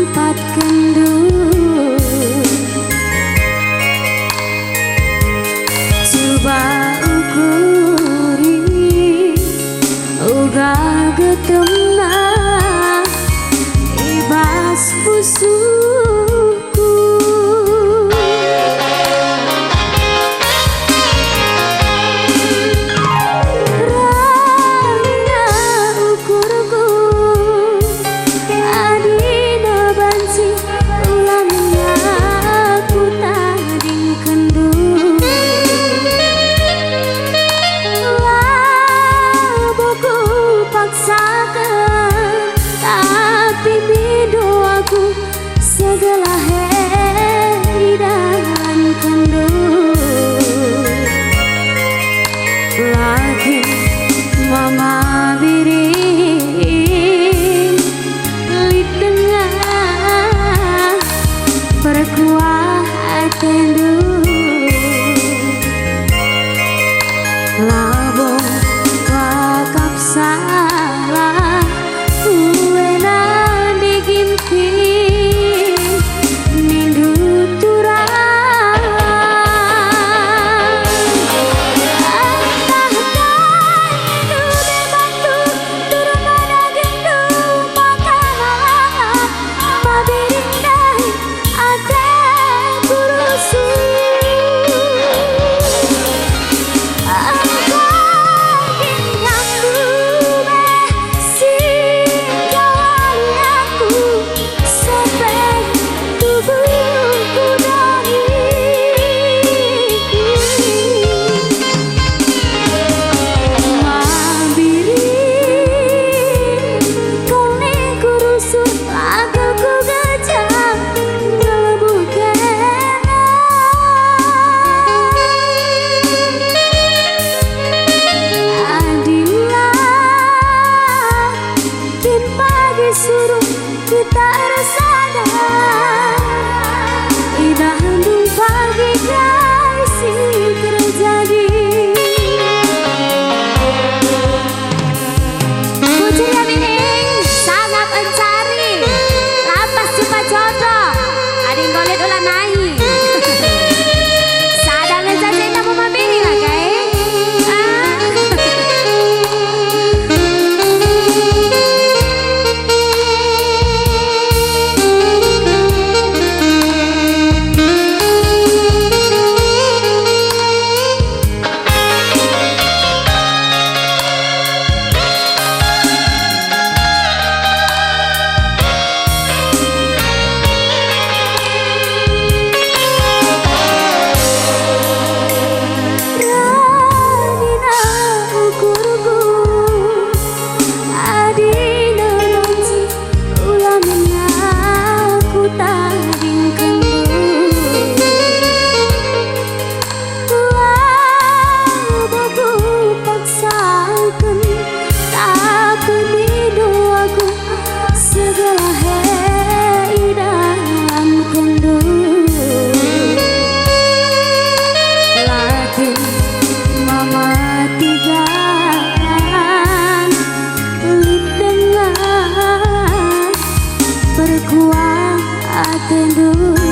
sempat kendu coba ukuri uga getemna ibas pusuku rana ukurku adina banci ulamnya aku tading kendu labuku paksakan tapi bidu aku segala hidangan kendu lagi mama biring lit tengah berkuah tendu labung wakap salah uena digimpi nindu turang tahkan nindu debantu turun pada gendu makanan mabiring dahi ate kurusu suruh kita sadar idah handung pagi kasih terjadi Bujur ya bining sangat mencari lapas cepat jodoh ading golet ulah naik sadar saja kita mau mabini lah guys. Berkuah tendu